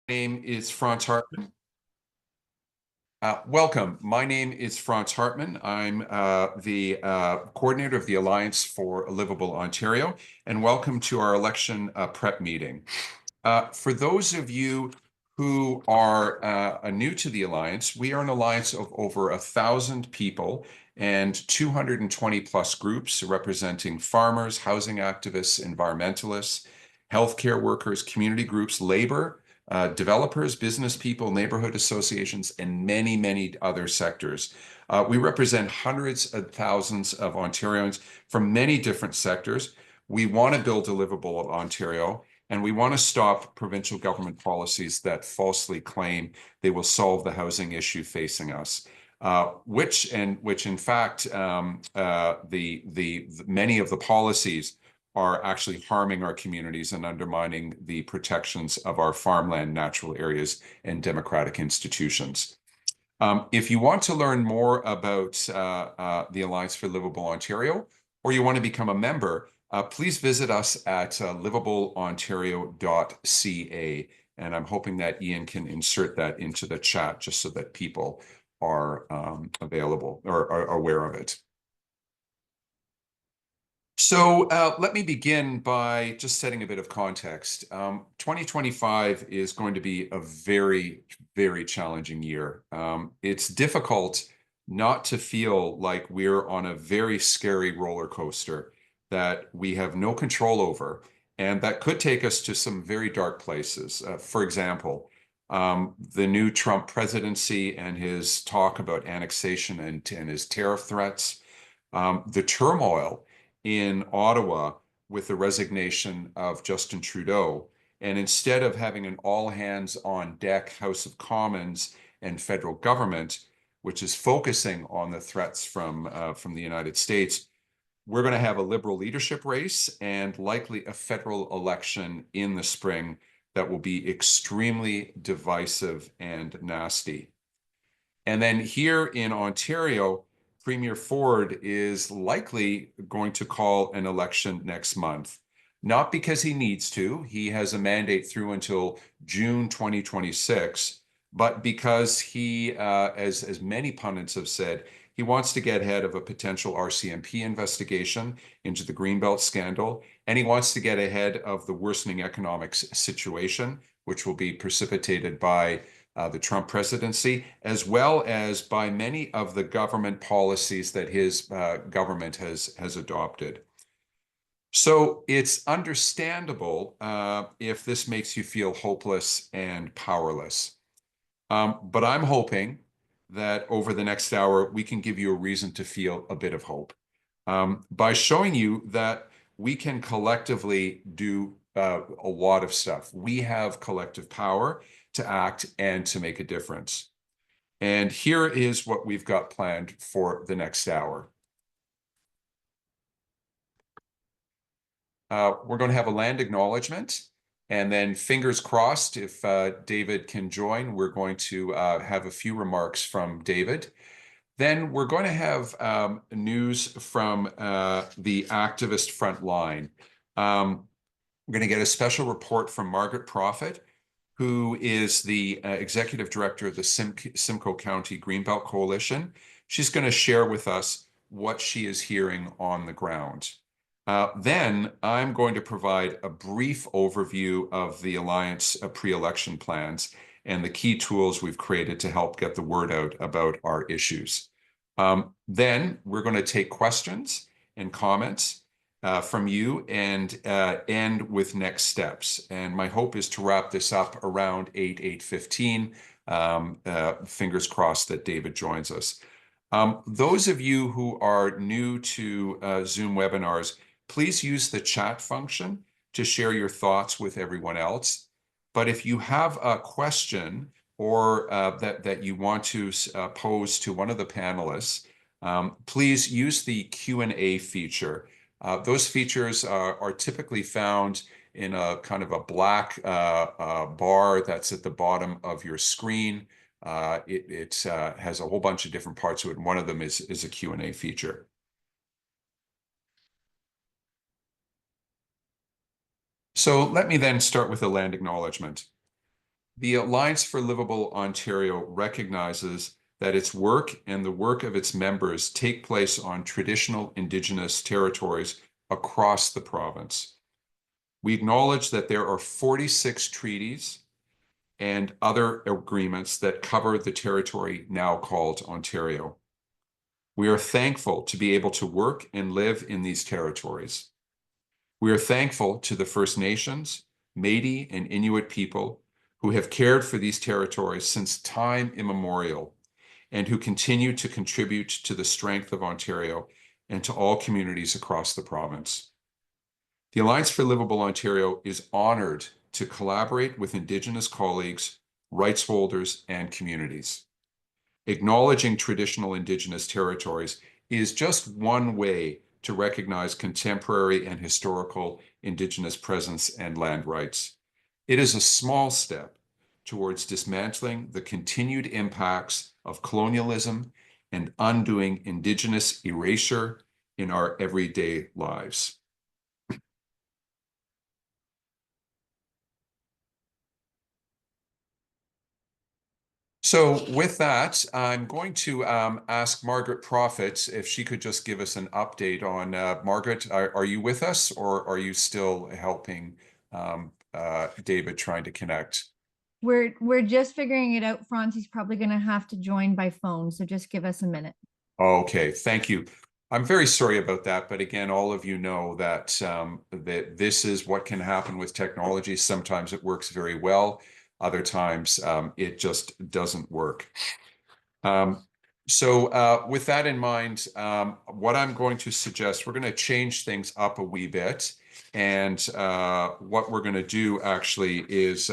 Name is Franz Hartmann. Welcome. My name is Franz Hartmann. I'm the coordinator of the Alliance for a Livable Ontario, and welcome to our election prep meeting. For those of you who are new to the Alliance, we are an alliance of over 1,000 people and 220 plus groups representing farmers, housing activists, environmentalists, healthcare workers, community groups, labor, developers, business people, neighborhood associations, and many, many other sectors. We represent hundreds of thousands of Ontarians from many different sectors. We want to build a livable Ontario, and we want to stop provincial government policies that falsely claim they will solve the housing issue facing us. Which in fact, many of the policies are actually harming our communities and undermining the protections of our farmland, natural areas, and democratic institutions. If you want to learn more about the Alliance for Livable Ontario, or you want to become a member, please visit us at livableontario.ca. And I'm hoping that Ian can insert that into the chat just so that people are available or are aware of it. So let me begin by just setting a bit of context. 2025 is going to be a very, very challenging year. It's difficult not to feel like we're on a very scary roller coaster that we have no control over, and that could take us to some very dark places. For example, the new Trump presidency and his talk about annexation and his tariff threats, the turmoil in Ottawa with the resignation of Justin Trudeau. And instead of having an all hands on deck House of Commons and federal government, which is focusing on the threats from the United States, we're going to have a Liberal leadership race and likely a federal election in the spring that will be extremely divisive and nasty. And then here in Ontario, Premier Ford is likely going to call an election next month. Not because he needs to, he has a mandate through until June 2026, but because he, as many pundits have said, he wants to get ahead of a potential RCMP investigation into the Greenbelt scandal, and he wants to get ahead of the worsening economic situation, which will be precipitated by the Trump presidency, as well as by many of the government policies that his government has adopted. So it's understandable if this makes you feel hopeless and powerless. But I'm hoping that over the next hour, we can give you a reason to feel a bit of hope by showing you that we can collectively do a lot of stuff. We have collective power to act and to make a difference. And here is what we've got planned for the next hour. We're going to have a land acknowledgement, and then fingers crossed, if David can join, we're going to have a few remarks from David. Then we're going to have news from the activist front line. We're going to get a special report from Margaret Prophet, who is the executive director of the Simcoe County Greenbelt Coalition. She's going to share with us what she is hearing on the ground. Then I'm going to provide a brief overview of the Alliance pre-election plans and the key tools we've created to help get the word out about our issues. Then we're going to take questions and comments from you and end with next steps. And my hope is to wrap this up around 8:15. Fingers crossed that David joins us. Those of you who are new to Zoom webinars, please use the chat function to share your thoughts with everyone else. But if you have a question or that you want to pose to one of the panelists, please use the Q&A feature. Those features are typically found in a kind of a black bar that's at the bottom of your screen. It has a whole bunch of different parts to it, and one of them is a Q&A feature. So let me then start with the land acknowledgement. The Alliance for Livable Ontario recognizes that its work and the work of its members take place on traditional Indigenous territories across the province. We acknowledge that there are 46 treaties and other agreements that cover the territory now called Ontario. We are thankful to be able to work and live in these territories. We are thankful to the First Nations, Métis, and Inuit people who have cared for these territories since time immemorial and who continue to contribute to the strength of Ontario and to all communities across the province. The Alliance for Livable Ontario is honored to collaborate with Indigenous colleagues, rights holders, and communities. Acknowledging traditional Indigenous territories is just one way to recognize contemporary and historical Indigenous presence and land rights. It is a small step towards dismantling the continued impacts of colonialism and undoing Indigenous erasure in our everyday lives. So with that, I'm going to ask Margaret Prophet if she could just give us an update on Margaret, are you with us or are you still helping David trying to connect? We're just figuring it out. Francie's probably going to have to join by phone, so just give us a minute. Okay, thank you. I'm very sorry about that, but again, all of you know that that this is what can happen with technology. Sometimes it works very well, other times it just doesn't work. Um, so with that in mind, what I'm going to suggest, we're going to change things up a wee bit. And what we're going to do actually is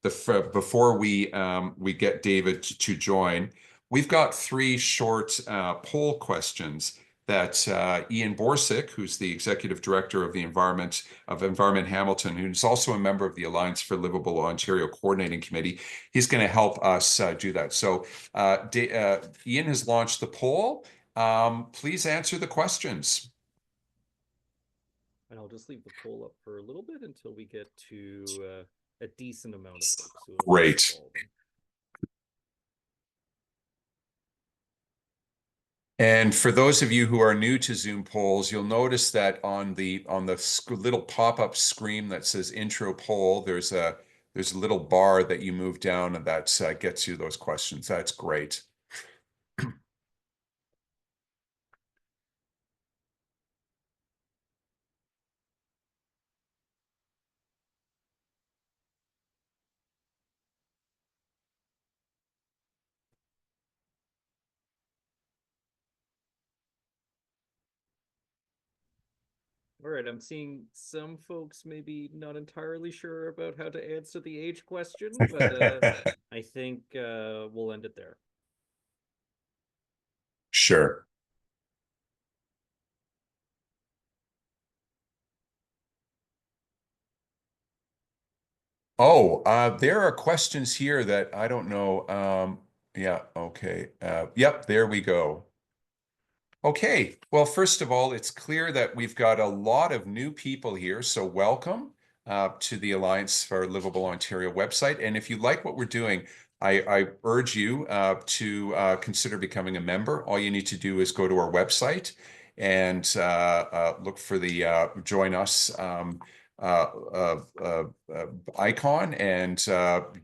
before we get David to join, we've got three short poll questions that Ian Borsick, who's the executive director of the Environment Hamilton, who's also a member of the Alliance for Livable Ontario Coordinating Committee, he's going to help us do that. So Ian has launched the poll. Please answer the questions. And I'll just leave the poll up for a little bit until we get to a decent amount of folks who have Great. installed them. And for those of you who are new to Zoom polls, you'll notice that on the little pop-up screen that says intro poll, there's a little bar that you move down and that gets you those questions. That's great. All right, I'm seeing some folks maybe not entirely sure about how to answer the age question, but I think we'll end it there. Sure. Oh, there are questions here that I don't know. Yeah, okay. Yep, there we go. Okay, well, first of all, it's clear that we've got a lot of new people here, so welcome to the Alliance for Livable Ontario website. And if you like what we're doing, I urge you to consider becoming a member. All you need to do is go to our website and look for the Join Us uh, uh, uh, icon and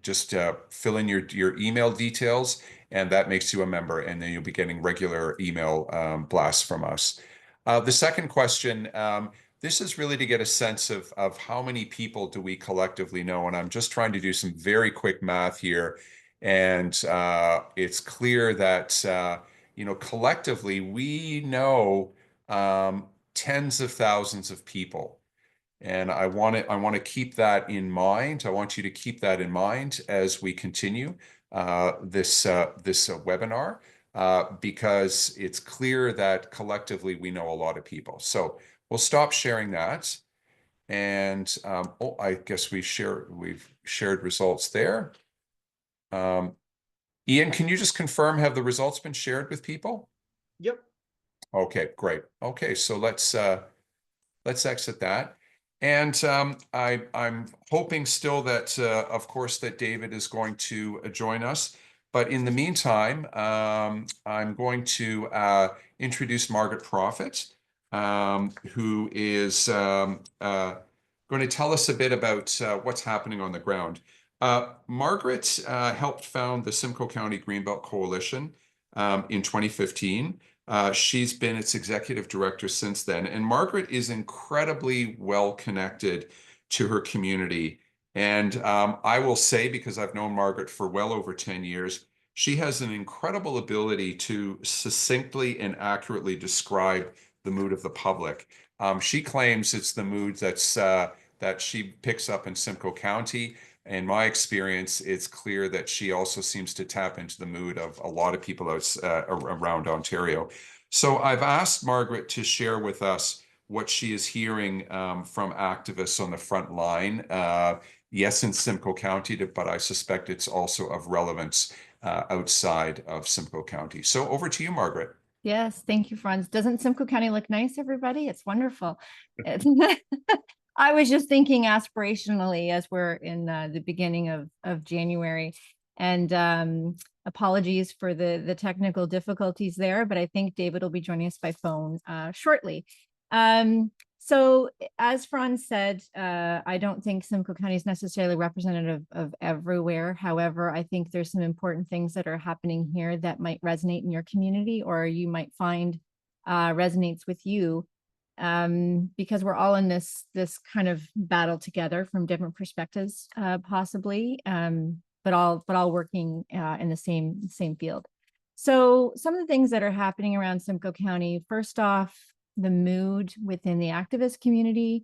just fill in your email details, and that makes you a member, and then you'll be getting regular email blasts from us. The second question, this is really to get a sense of how many people do we collectively know, and I'm just trying to do some very quick math here, and it's clear that collectively we know tens of thousands of people. And I want to keep that in mind. I want you to keep that in mind as we continue this webinar because it's clear that collectively we know a lot of people. So we'll stop sharing that. And oh, I guess we've shared results there. Ian, can you just confirm, have the results been shared with people? Yep. Okay, great. Okay, so let's exit that. And I'm hoping still that, of course, that David is going to join us. But in the meantime, I'm going to introduce Margaret Prophet, who is going to tell us a bit about what's happening on the ground. Margaret helped found the Simcoe County Greenbelt Coalition in 2015. She's been its executive director since then. And Margaret is incredibly well connected to her community. And I will say, because I've known Margaret for well over 10 years, she has an incredible ability to succinctly and accurately describe the mood of the public. She claims it's the mood that she picks up in Simcoe County. In my experience, it's clear that she also seems to tap into the mood of a lot of people around Ontario. So I've asked Margaret to share with us what she is hearing from activists on the front line. Yes, in Simcoe County, but I suspect it's also of relevance outside of Simcoe County. So over to you, Margaret. Yes, thank you, Franz. Doesn't Simcoe County look nice, everybody? It's wonderful. It's I was just thinking aspirationally as we're in the beginning of January, and apologies for the technical difficulties there, but I think David will be joining us by phone shortly. So as Franz said, I don't think Simcoe County is necessarily representative of everywhere. However, I think there's some important things that are happening here that might resonate in your community, or you might find resonates with you, because we're all in this kind of battle together from different perspectives, possibly, but all working in the same field. So some of the things that are happening around Simcoe County, first off, the mood within the activist community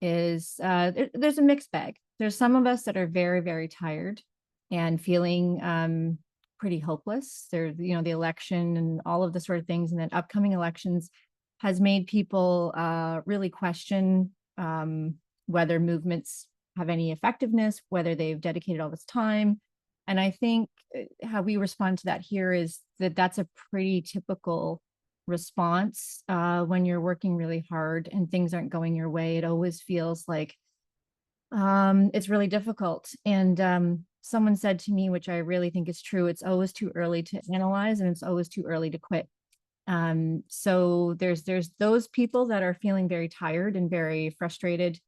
is there's a mixed bag. There's some of us that are very, very tired and feeling pretty hopeless. There's, the election and all of the sort of things, and then upcoming elections has made people really question whether movements have any effectiveness, whether they've dedicated all this time. And I think how we respond to that here is that that's a pretty typical response when you're working really hard and things aren't going your way. It always feels like it's really difficult. And someone said to me, which I really think is true, it's always too early to analyze and it's always too early to quit. So there's those people that are feeling very tired and very frustrated,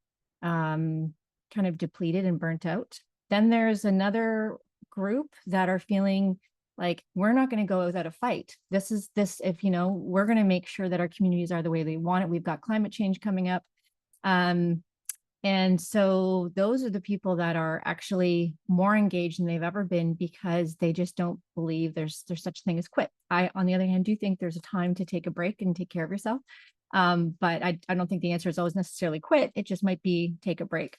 kind of depleted and burnt out. Then there's another group that are feeling like, we're not going to go without a fight. If we're going to make sure that our communities are the way they want it. We've got climate change coming up. And so those are the people that are actually more engaged than they've ever been, because they just don't believe there's such a thing as quit. I, on the other hand, do think there's a time to take a break and take care of yourself. But I don't think the answer is always necessarily quit. It just might be take a break.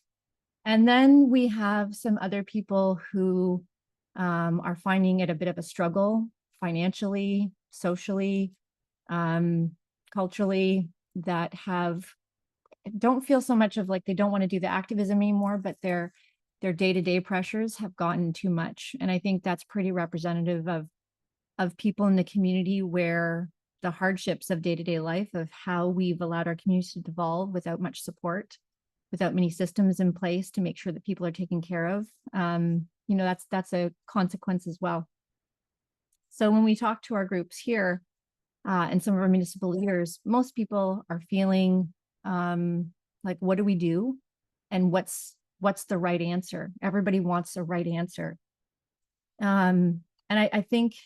And then we have some other people who are finding it a bit of a struggle financially, socially, culturally, that don't feel so much of like they don't want to do the activism anymore, but their day-to-day pressures have gotten too much. And I think that's pretty representative of people in the community, where the hardships of day-to-day life, of how we've allowed our communities to devolve without much support, without many systems in place to make sure that people are taken care of. That's a consequence as well. So when we talk to our groups here and some of our municipal leaders, most people are feeling like, what do we do? And what's the right answer? Everybody wants a right answer. And I think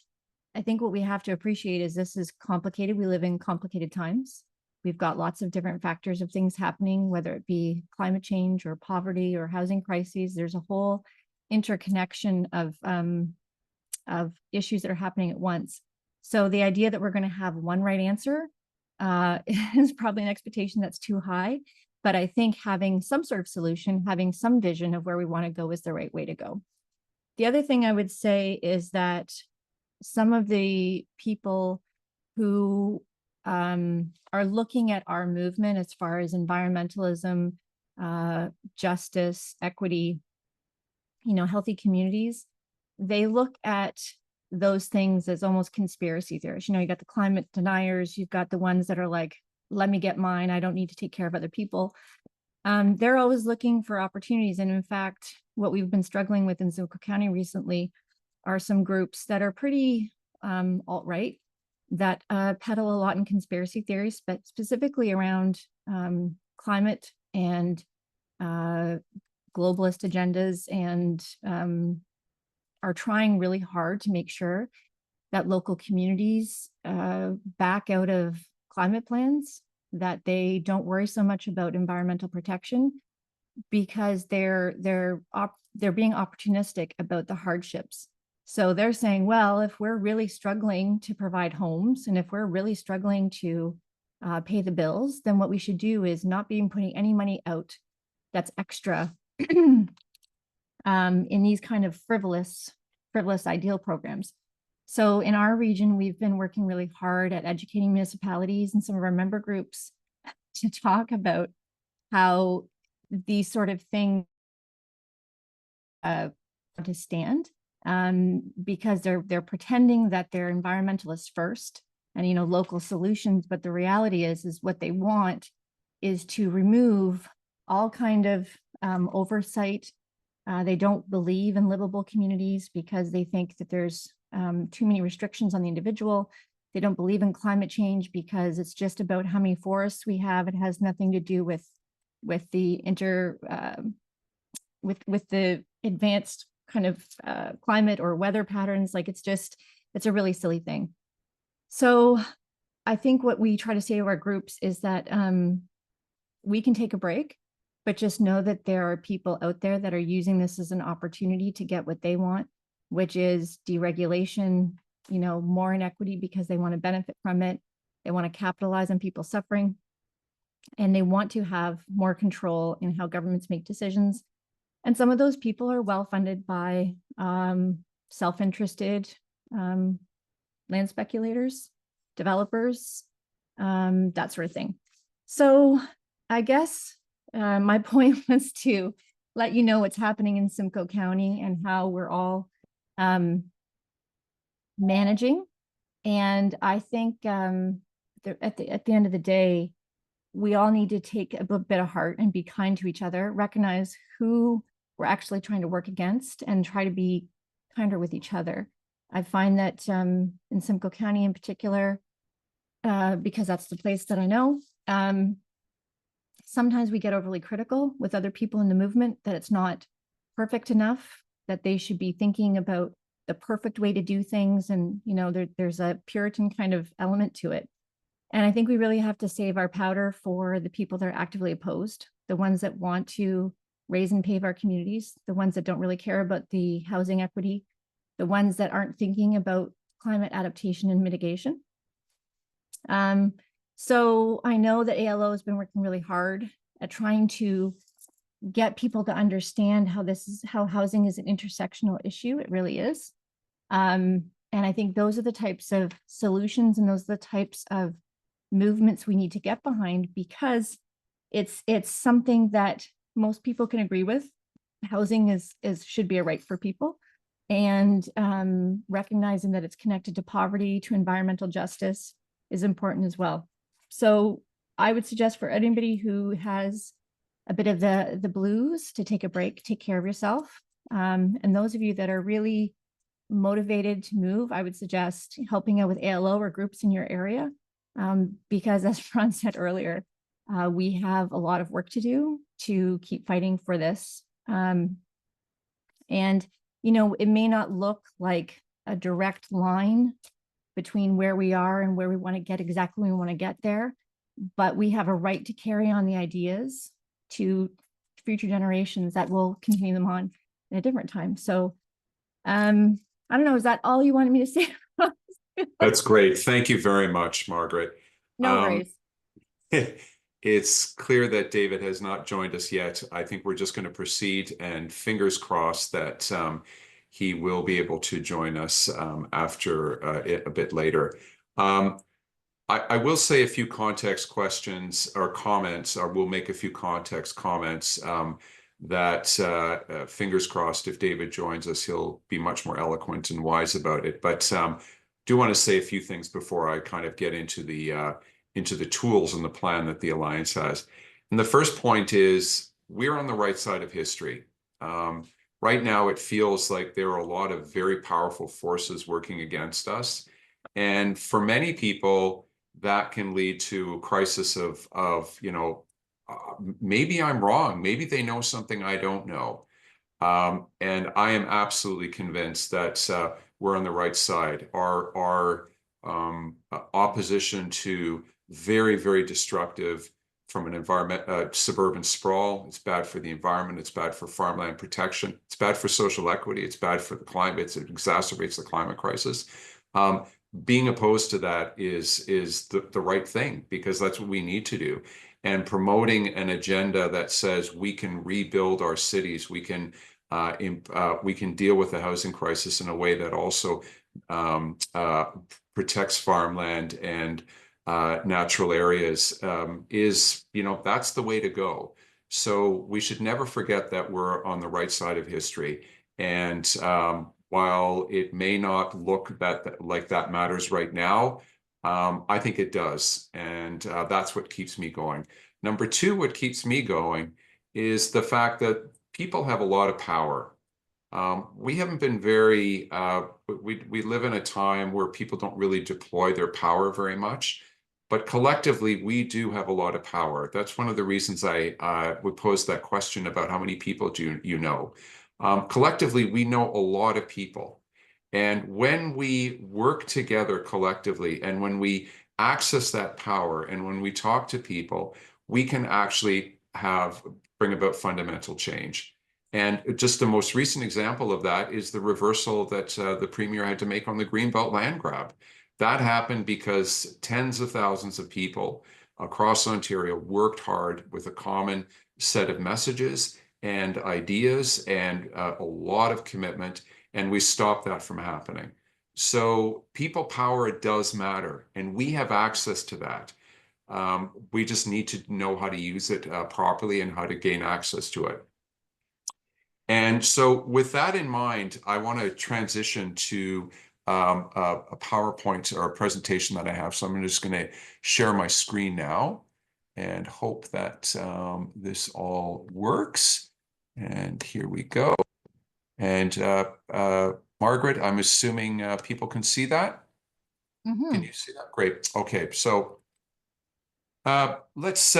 what we have to appreciate is this is complicated. We live in complicated times. We've got lots of different factors of things happening, whether it be climate change or poverty or housing crises. There's a whole interconnection of issues that are happening at once. So the idea that we're going to have one right answer is probably an expectation that's too high. But I think having some sort of solution, having some vision of where we want to go is the right way to go. The other thing I would say is that some of the people who are looking at our movement as far as environmentalism, justice, equity, healthy communities, they look at those things as almost conspiracy theorists. You got the climate deniers, you've got the ones that are like, let me get mine, I don't need to take care of other people. they're always looking for opportunities. And in fact, what we've been struggling with in Simcoe County recently are some groups that are pretty alt-right that peddle a lot in conspiracy theories, but specifically around climate and globalist agendas, and are trying really hard to make sure that local communities back out of climate plans, that they don't worry so much about environmental protection, because they're being opportunistic about the hardships. So they're saying, well, if we're really struggling to provide homes, and if we're really struggling to pay the bills, then what we should do is not be putting any money out that's extra in these kind of frivolous ideal programs. So in our region, we've been working really hard at educating municipalities and some of our member groups to talk about how these sort of things to stand, because they're pretending that they're environmentalists first and local solutions, but the reality is what they want is to remove all kind of oversight. They don't believe in livable communities because they think that there's too many restrictions on the individual. They don't believe in climate change because it's just about how many forests we have. It has nothing to do with the with the advanced kind of climate or weather patterns. Like it's a really silly thing. So I think what we try to say to our groups is that we can take a break, but just know that there are people out there that are using this as an opportunity to get what they want, which is deregulation, more inequity because they want to benefit from it. They want to capitalize on people suffering, and they want to have more control in how governments make decisions. And some of those people are well funded by self-interested land speculators, developers, that sort of thing. So I guess my point was to let you know what's happening in Simcoe County and how we're all managing. And I think at the end of the day, we all need to take a bit of heart and be kind to each other, recognize who we're actually trying to work against, and try to be kinder with each other. I find that in Simcoe County in particular, because that's the place that I know, sometimes we get overly critical with other people in the movement, that it's not perfect enough, that they should be thinking about the perfect way to do things. And, there's a Puritan kind of element to it. And I think we really have to save our powder for the people that are actively opposed, the ones that want to raise and pave our communities, the ones that don't really care about the housing equity, the ones that aren't thinking about climate adaptation and mitigation. So I know that ALO has been working really hard at trying to get people to understand how housing is an intersectional issue. It really is. And I think those are the types of solutions, and those are the types of movements we need to get behind, because it's something that most people can agree with. Housing should be a right for people, and recognizing that it's connected to poverty, to environmental justice, is important as well. So I would suggest for anybody who has a bit of the blues to take a break, take care of yourself. And those of you that are really motivated to move, I would suggest helping out with ALO or groups in your area, because as Ron said earlier, we have a lot of work to do to keep fighting for this. And, it may not look like a direct line between where we are and where we want to get exactly when we want to get there, but we have a right to carry on the ideas to future generations that will continue them on in a different time. So I don't know, is that all you wanted me to say? That's great. Thank you very much, Margaret. No worries. It's clear that David has not joined us yet. I think we're just going to proceed, and fingers crossed that he will be able to join us after a bit later. I will say a few context questions or comments, or we'll make a few context comments that fingers crossed, if David joins us, he'll be much more eloquent and wise about it. But do want to say a few things before I kind of get into the tools and the plan that the Alliance has. And the first point is we're on the right side of history. Right now, it feels like there are a lot of very powerful forces working against us. And for many people, that can lead to a crisis of maybe I'm wrong. Maybe they know something I don't know. And I am absolutely convinced that we're on the right side. Our opposition to very, very destructive from an environment, suburban sprawl. It's bad for the environment. It's bad for farmland protection. It's bad for social equity. It's bad for the climate. It exacerbates the climate crisis. Um, Being opposed to that is the right thing because that's what we need to do. And promoting an agenda that says we can rebuild our cities, we can deal with the housing crisis in a way that also protects farmland and natural areas that's the way to go. So we should never forget that we're on the right side of history. And while it may not look like that matters right now, I think it does. And that's what keeps me going. Number two, what keeps me going is the fact that people have a lot of power. We haven't been we live in a time where people don't really deploy their power very much, but collectively we do have a lot of power. That's one of the reasons I would pose that question about how many people do you know. Collectively, we know a lot of people. And when we work together collectively and when we access that power and when we talk to people, we can actually bring about fundamental change. And just the most recent example of that is the reversal that the premier had to make on the Greenbelt land grab. That happened because tens of thousands of people across Ontario worked hard with a common set of messages and ideas and a lot of commitment, and we stopped that from happening. So people power does matter, and we have access to that. We just need to know how to use it properly and how to gain access to it. And so with that in mind, I want to transition to a PowerPoint or a presentation that I have. So I'm just going to share my screen now and hope that this all works. And here we go. And Margaret, I'm assuming people can see that? Can you see that? Great. Okay, so let's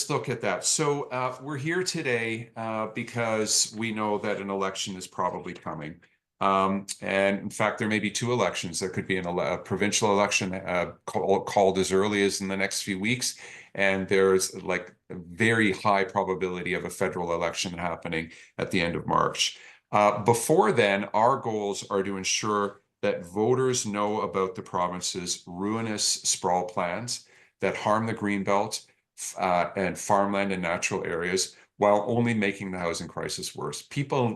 look at that. So we're here today because we know that an election is probably coming. And in fact, there may be two elections. There could be a provincial election called as early as in the next few weeks. And there's like a very high probability of a federal election happening at the end of March. Before then, our goals are to ensure that voters know about the province's ruinous sprawl plans that harm the Greenbelt and farmland and natural areas while only making the housing crisis worse.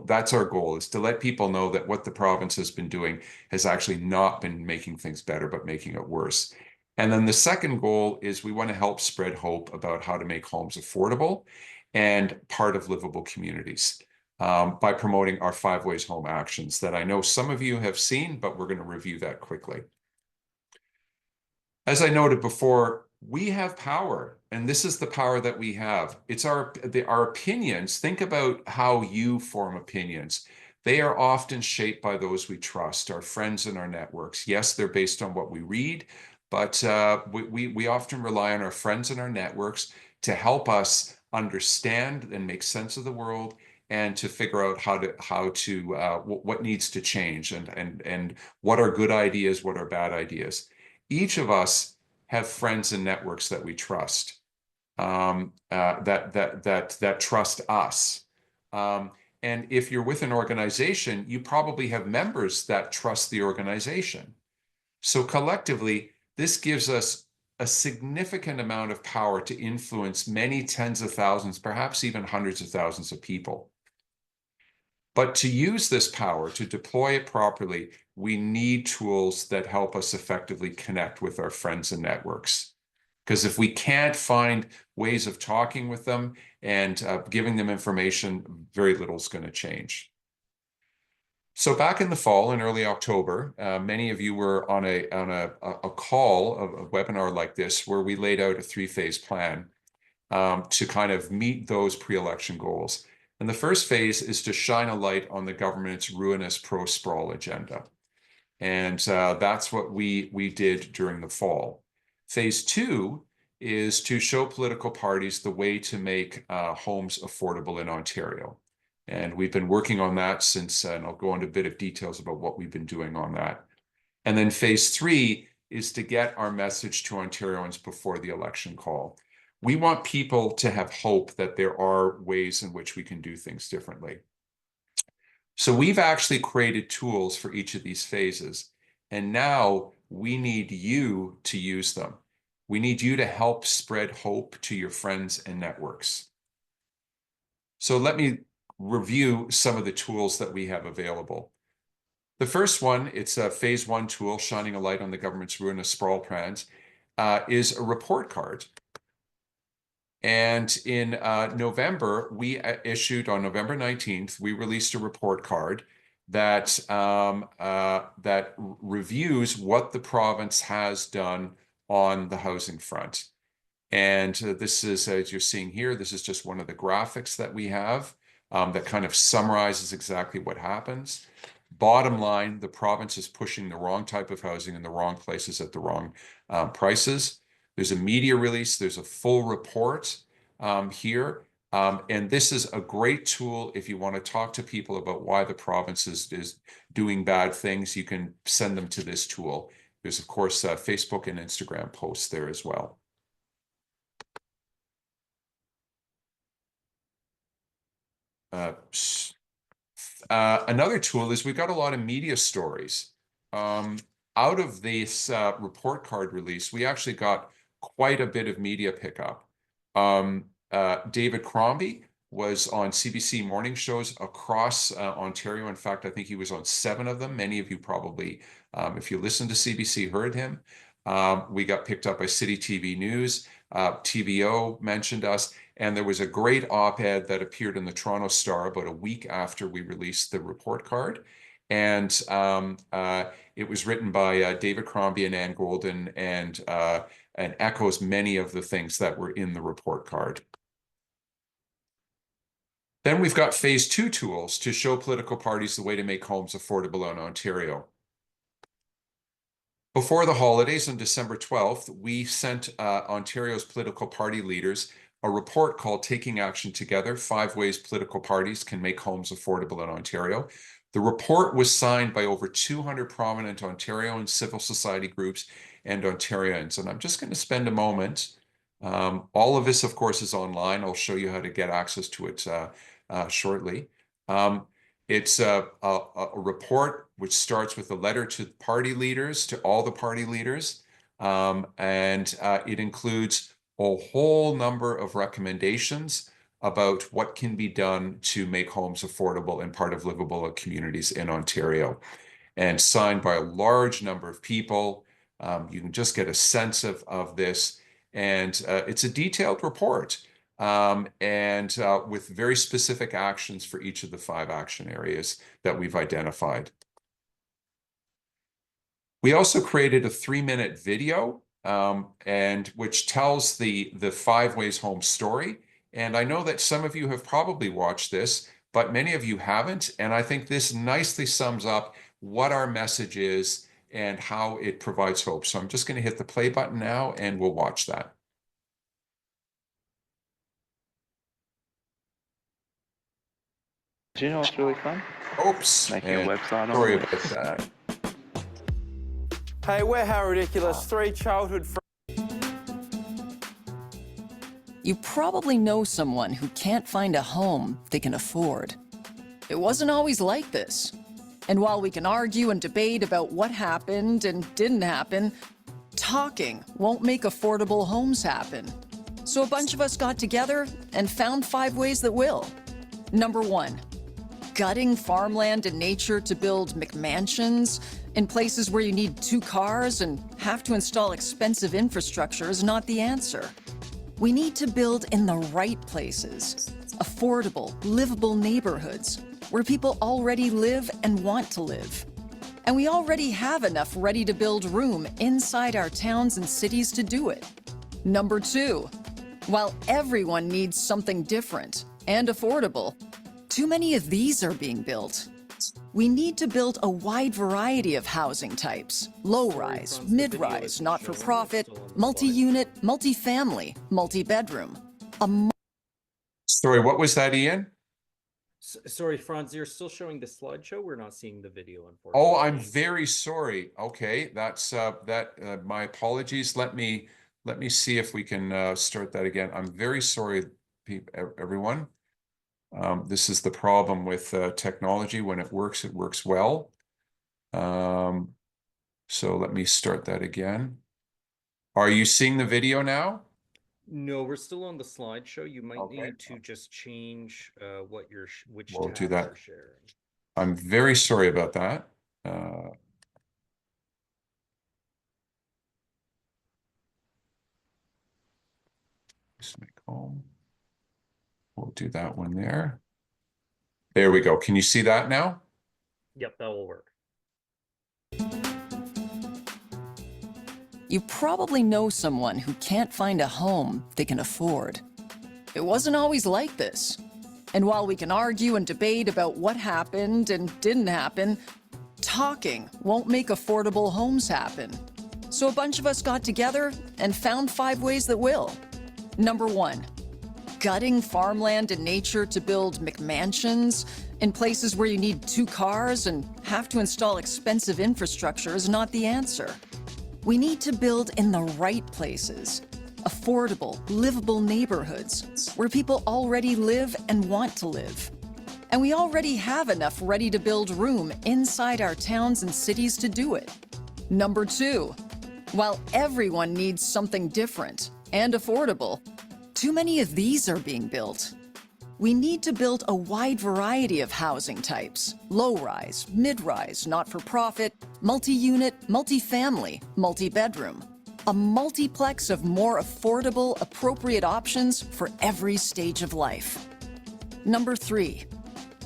That's our goal, is to let people know that what the province has been doing has actually not been making things better, but making it worse. And then the second goal is we want to help spread hope about how to make homes affordable and part of livable communities by promoting our 5 Ways Home actions that I know some of you have seen, but we're going to review that quickly. As I noted before, we have power, and this is the power that we have. It's our opinions. Think about how you form opinions. They are often shaped by those we trust, our friends and our networks. Yes, they're based on what we read, but we often rely on our friends and our networks to help us understand and make sense of the world and to figure out what needs to change and what are good ideas, what are bad ideas. Each of us have friends and networks that we trust, that trust us. And if you're with an organization, you probably have members that trust the organization. So collectively, this gives us a significant amount of power to influence many tens of thousands, perhaps even hundreds of thousands of people. But to use this power, to deploy it properly, we need tools that help us effectively connect with our friends and networks. Because if we can't find ways of talking with them and giving them information, very little is going to change. So back in the fall, in early October, many of you were on a call, a webinar like this, where we laid out a 3-phase plan. to kind of meet those pre-election goals. And the first phase is to shine a light on the government's ruinous pro-sprawl agenda. And that's what we did during the fall. Phase 2 is to show political parties the way to make homes affordable in Ontario. And we've been working on that since, and I'll go into a bit of details about what we've been doing on that. And then phase 3 is to get our message to Ontarians before the election call. We want people to have hope that there are ways in which we can do things differently. So we've actually created tools for each of these phases, and now we need you to use them. We need you to help spread hope to your friends and networks. So let me review some of the tools that we have available. The first one, it's a phase 1 tool, shining a light on the government's ruinous sprawl plans, is a report card. And in November, we issued on November 19th, we released a report card that that reviews what the province has done on the housing front. And this is, as you're seeing here, this is just one of the graphics that we have that kind of summarizes exactly what happens. Bottom line, the province is pushing the wrong type of housing in the wrong places at the wrong prices. There's a media release, there's a full report here. And this is a great tool if you want to talk to people about why the province is doing bad things. You can send them to this tool. There's, of course, Facebook and Instagram posts there as well. Another tool is we've got a lot of media stories. Out of this report card release, we actually got quite a bit of media pickup. David Crombie was on CBC morning shows across Ontario. In fact, I think he was on 7 of them. Many of you probably, if you listen to CBC, heard him. We got picked up by City TV News. TVO mentioned us. And there was a great op-ed that appeared in the Toronto Star about a week after we released the report card. And it was written by David Crombie and Ann Golden and echoes many of the things that were in the report card. Then we've got phase 2 tools to show political parties the way to make homes affordable in Ontario. Before the holidays on December 12th, we sent Ontario's political party leaders a report called Taking Action Together, 5 Ways Political Parties Can Make Homes Affordable in Ontario. The report was signed by over 200 prominent Ontario and civil society groups and Ontarians. And I'm just going to spend a moment. All of this, of course, is online. I'll show you how to get access to it shortly. It's a report which starts with a letter to party leaders, to all the party leaders, and it includes a whole number of recommendations about what can be done to make homes affordable and part of livable communities in Ontario, and signed by a large number of people. You can just get a sense of this, and it's a detailed report and with very specific actions for each of the 5 action areas that we've identified. We also created a 3-minute video and which tells the 5 Ways Home story. And I know that some of you have probably watched this, but many of you haven't. And I think this nicely sums up what our message is and how it provides hope. So I'm just going to hit the play button now and we'll watch that. Do you know what's really fun? Oops. Making a website on Sorry it. about that. Hey, we're How Ridiculous, 3 childhood friends. You probably know someone who can't find a home they can afford. It wasn't always like this. And while we can argue and debate about what happened and didn't happen, talking won't make affordable homes happen. So a bunch of us got together and found 5 ways that will. Number 1, gutting farmland and nature to build McMansions in places where you need 2 cars and have to install expensive infrastructure is not the answer. We need to build in the right places, affordable, livable neighborhoods where people already live and want to live. And we already have enough ready-to-build room inside our towns and cities to do it. Number 2, While everyone needs something different and affordable, too many of these are being built. We need to build a wide variety of housing types: low-rise, Franz, the video mid-rise, isn't not-for-profit, showing, it's still on the multi-unit, multi-family, multi-bedroom. Sorry, what was that, Ian? Sorry, Franz, you're still showing the slideshow. We're not seeing the video, Oh, unfortunately. I'm very sorry. Okay, that's my apologies. Let me see if we can start that again. I'm very sorry, everyone. This is the problem with technology. When it works well. So let me start that again. Are you seeing the video now? No, we're still on the slideshow. You might Okay. need to just change which We'll do tabs that. you're sharing. I'm very sorry about that. Just make home. We'll do that one there. There we go. Can you see that now? Yep, that will work. You probably know someone who can't find a home they can afford. It wasn't always like this. And while we can argue and debate about what happened and didn't happen, talking won't make affordable homes happen. So a bunch of us got together and found 5 ways that will. Number 1, gutting farmland and nature to build McMansions in places where you need 2 cars and have to install expensive infrastructure is not the answer. We need to build in the right places. Affordable, livable neighborhoods where people already live and want to live. And we already have enough ready-to-build room inside our towns and cities to do it. Number 2, while everyone needs something different and affordable, too many of these are being built. We need to build a wide variety of housing types: low-rise, mid-rise, not-for-profit, multi-unit, multi-family, multi-bedroom. A multiplex of more affordable, appropriate options for every stage of life. Number 3,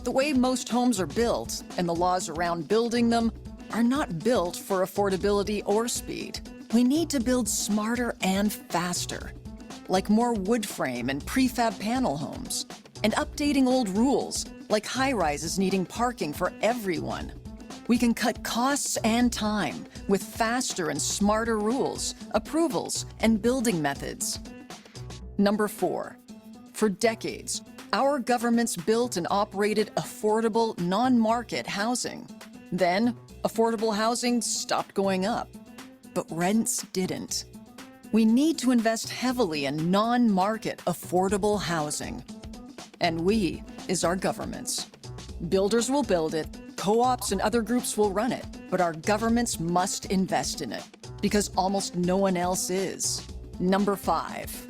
the way most homes are built and the laws around building them are not built for affordability or speed. We need to build smarter and faster, like more wood frame and prefab panel homes, and updating old rules, like high-rises needing parking for everyone. We can cut costs and time with faster and smarter rules, approvals, and building methods. Number 4, for decades, our governments built and operated affordable, non-market housing. Then, affordable housing stopped going up, but rents didn't. We need to invest heavily in non-market affordable housing. And we is our governments. Builders will build it, co-ops and other groups will run it, but our governments must invest in it because almost no one else is. Number 5,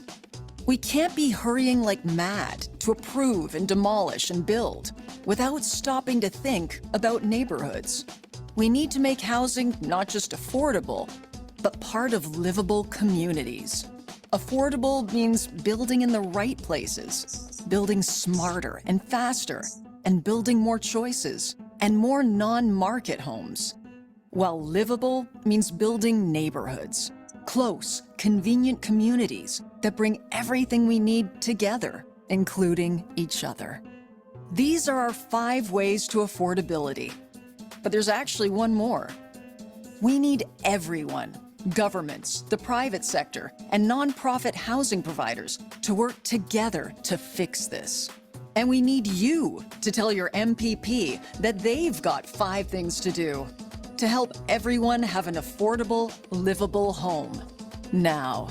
we can't be hurrying like mad to approve and demolish and build without stopping to think about neighborhoods. We need to make housing not just affordable, but part of livable communities. Affordable means building in the right places, building smarter and faster, and building more choices and more non-market homes. While livable means building neighborhoods, close, convenient communities that bring everything we need together, including each other. These are our 5 ways to affordability. But there's actually one more. We need everyone, governments, the private sector, and nonprofit housing providers to work together to fix this. And we need you to tell your MPP that they've got 5 things to do to help everyone have an affordable, livable home. Now,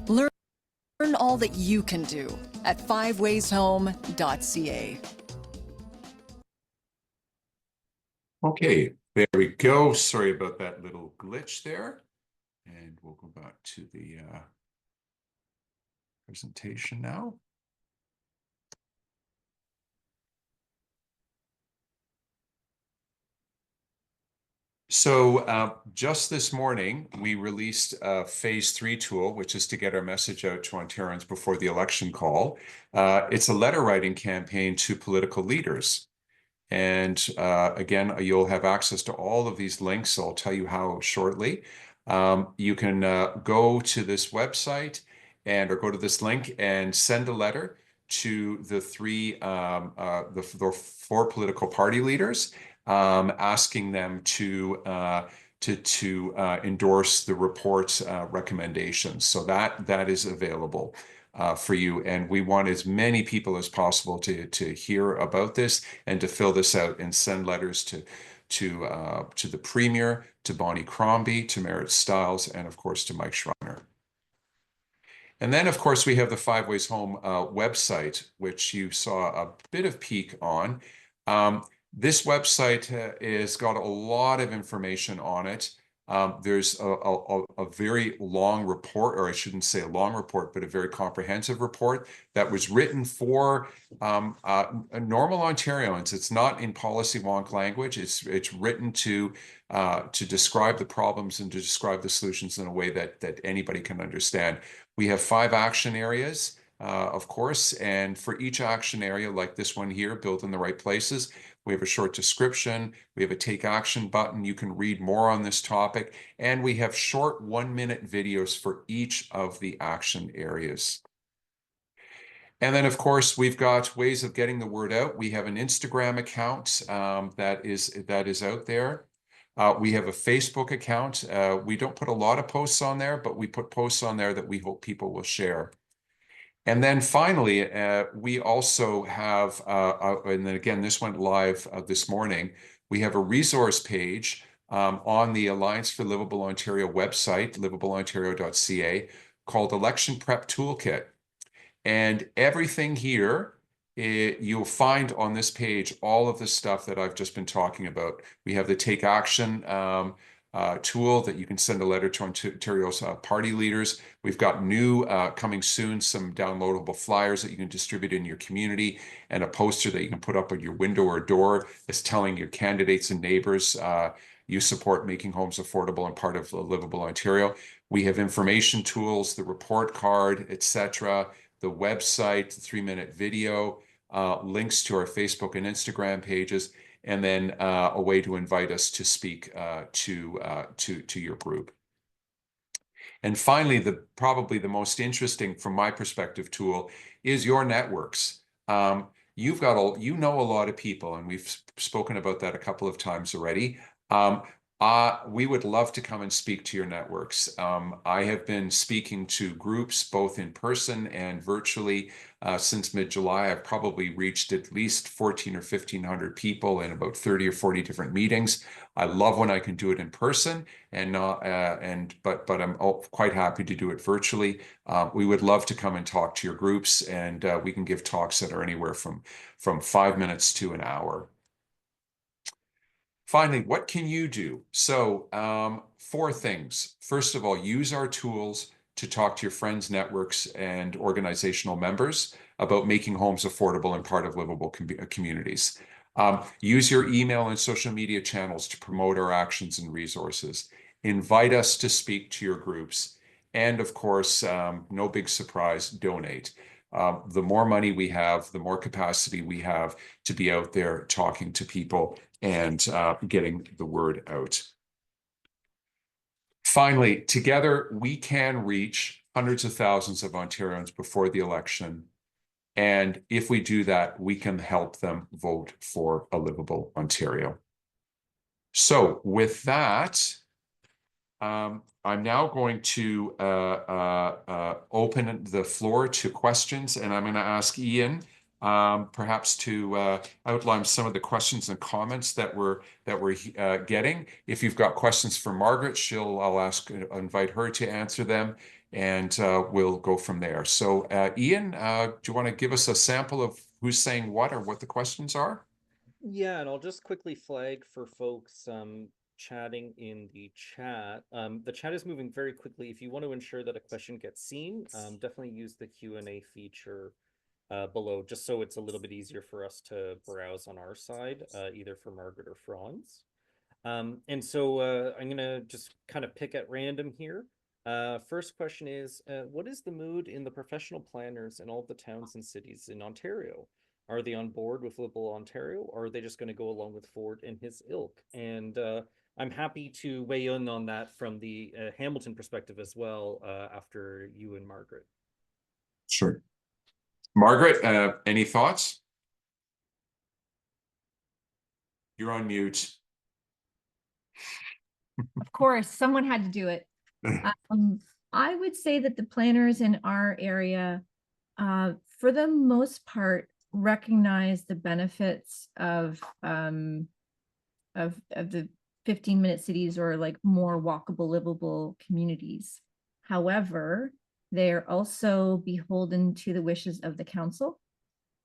learn all that you can do at 5wayshome.ca. Okay, there we go. Sorry about that little glitch there. And we'll go back to the presentation now. So just this morning, we released a phase 3 tool, which is to get our message out to Ontarians before the election call. It's a letter writing campaign to political leaders. And again, you'll have access to all of these links. I'll tell you how shortly. You can go to this website and or go to this link and send a letter to the the four political party leaders, asking them to endorse the report's recommendations. So that is available for you, and we want as many people as possible to hear about this and to fill this out and send letters to the Premier, to Bonnie Crombie, to Merritt Stiles, and of course to Mike Schreiner. And then, of course, we have the Five Ways Home website, which you saw a bit of peek on. This website has got a lot of information on it. There's a very long report, or I shouldn't say a long report, but a very comprehensive report that was written for normal Ontarians. It's not in policy wonk language. It's written to describe the problems and to describe the solutions in a way that anybody can understand. We have 5 action areas, of course, and for each action area, like this one here, built in the right places, we have a short description, we have a take action button, you can read more on this topic, and we have short 1-minute videos for each of the action areas. And then, of course, we've got ways of getting the word out. We have an Instagram account that is out there. We have a Facebook account. We don't put a lot of posts on there, but we put posts on there that we hope people will share. And then finally, we also have, and then again, this went live this morning, we have a resource page on the Alliance for Livable Ontario website, livableontario.ca, called Election Prep Toolkit. And everything here, you'll find on this page all of the stuff that I've just been talking about. We have the Take Action tool that you can send a letter to Ontario's party leaders. We've got new, coming soon, some downloadable flyers that you can distribute in your community, and a poster that you can put up on your window or door that's telling your candidates and neighbors you support making homes affordable and part of Livable Ontario. We have information tools, the report card, etc., the website, the 3-minute video, links to our Facebook and Instagram pages, and then a way to invite us to speak to your group. And finally, probably the most interesting from my perspective tool is your networks. You know a lot of people, and we've spoken about that a couple of times already. We would love to come and speak to your networks. I have been speaking to groups both in person and virtually since mid-July. I've probably reached at least 1,400 or 1,500 people in about 30 or 40 different meetings. I love when I can do it in person, but I'm quite happy to do it virtually. We would love to come and talk to your groups, and we can give talks that are anywhere from 5 minutes to an hour. Finally, what can you do? So 4 things. First of all, use our tools to talk to your friends, networks, and organizational members about making homes affordable and part of livable communities. Use your email and social media channels to promote our actions and resources. Invite us to speak to your groups. And of course, no big surprise, donate. The more money we have, the more capacity we have to be out there talking to people and getting the word out. Finally, together, we can reach hundreds of thousands of Ontarians before the election. And if we do that, we can help them vote for a livable Ontario. So with that, I'm now going to open the floor to questions, and I'm going to ask Ian perhaps to outline some of the questions and comments that we're getting. If you've got questions for Margaret, I'll invite her to answer them, and we'll go from there. So Ian, do you want to give us a sample of who's saying what or what the questions are? Yeah, and I'll just quickly flag for folks chatting in the chat. The chat is moving very quickly. If you want to ensure that a question gets seen, definitely use the Q&A feature below, just so it's a little bit easier for us to browse on our side, either for Margaret or Franz. And so I'm gonna just kind of pick at random here. First question is, what is the mood in the professional planners in all the towns and cities in Ontario? Are they on board with Livable Ontario, or are they just going to go along with Ford and his ilk? And I'm happy to weigh in on that from the Hamilton perspective as well, after you and Margaret. Sure. Margaret, any thoughts? You're on mute. Of course, someone had to do it. I would say that the planners in our area, for the most part, recognize the benefits of the 15-minute cities, or like more walkable, livable communities. However, they're also beholden to the wishes of the council.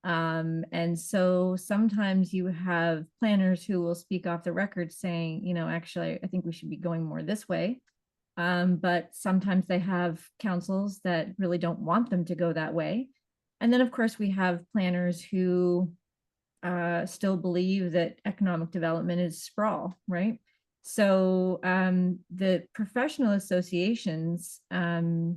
And so sometimes you have planners who will speak off the record saying, you know, actually, I think we should be going more this way. But sometimes they have councils that really don't want them to go that way. And then, of course, we have planners who still believe that economic development is sprawl, right? So the professional associations, to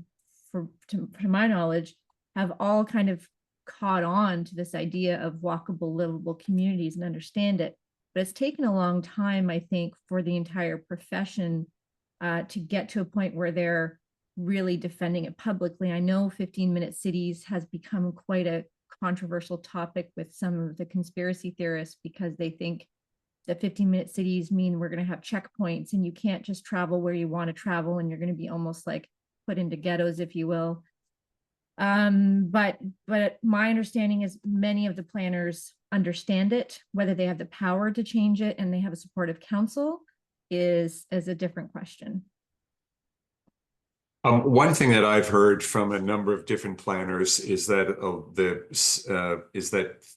my knowledge, have all kind of caught on to this idea of walkable, livable communities and understand it. But it's taken a long time, I think, for the entire profession to get to a point where they're really defending it publicly. I know 15-minute cities has become quite a controversial topic with some of the conspiracy theorists, because they think that 15-minute cities mean we're going to have checkpoints and you can't just travel where you want to travel, and you're going to be almost like put into ghettos, if you will. But my understanding is many of the planners understand it. Whether they have the power to change it and they have a supportive council is a different question. One thing that I've heard from a number of different planners is that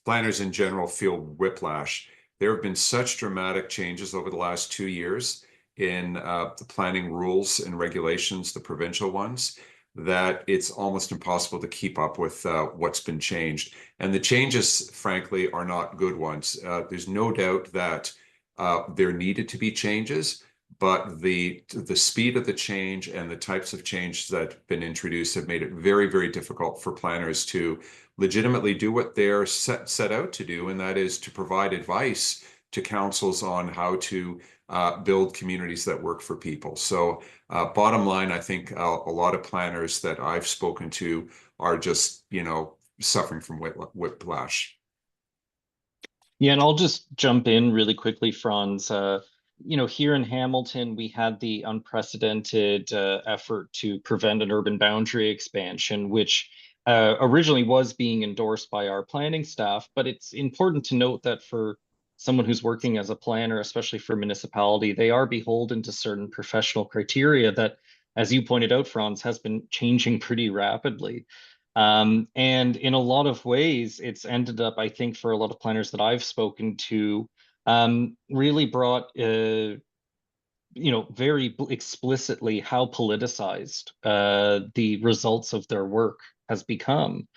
planners in general feel whiplash. There have been such dramatic changes over the last 2 years in the planning rules and regulations, the provincial ones, that it's almost impossible to keep up with what's been changed. And the changes, frankly, are not good ones. There's no doubt that there needed to be changes, but the speed of the change and the types of change that have been introduced have made it very, very difficult for planners to legitimately do what they're set out to do, and that is to provide advice to councils on how to build communities that work for people. So bottom line, I think a lot of planners that I've spoken to are just, you know, suffering from whiplash. Yeah, and I'll just jump in really quickly, Franz. You know, here in Hamilton, we had the unprecedented effort to prevent an urban boundary expansion, which originally was being endorsed by our planning staff. But it's important to note that for someone who's working as a planner, especially for municipality, they are beholden to certain professional criteria that, as you pointed out, Franz, has been changing pretty rapidly. And in a lot of ways, it's ended up, I think, for a lot of planners that I've spoken to, really brought, you know, very explicitly how politicized the results of their work has become.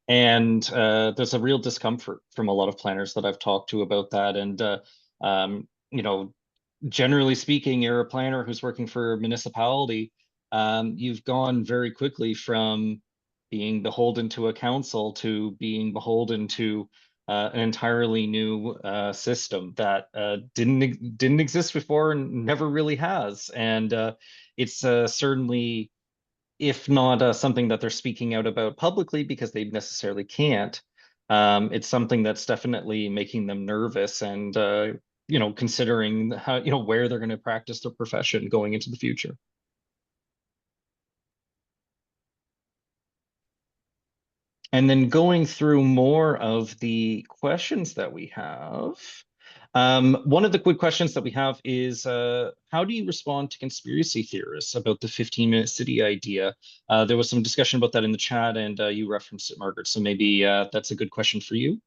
And there's a real discomfort from a lot of planners that I've talked to about that. And, you know, generally speaking, you're a planner who's working for a municipality, you've gone very quickly from being beholden to a council to being beholden to an entirely new system that didn't exist before and never really has. And it's certainly, if not something that they're speaking out about publicly because they necessarily can't, it's something that's definitely making them nervous and you know, considering how, you know, where they're going to practice their profession going into the future. And then going through more of the questions that we have, one of the quick questions that we have is, how do you respond to conspiracy theorists about the 15-minute city idea? There was some discussion about that in the chat, and you referenced it, Margaret. So maybe that's a good question for you.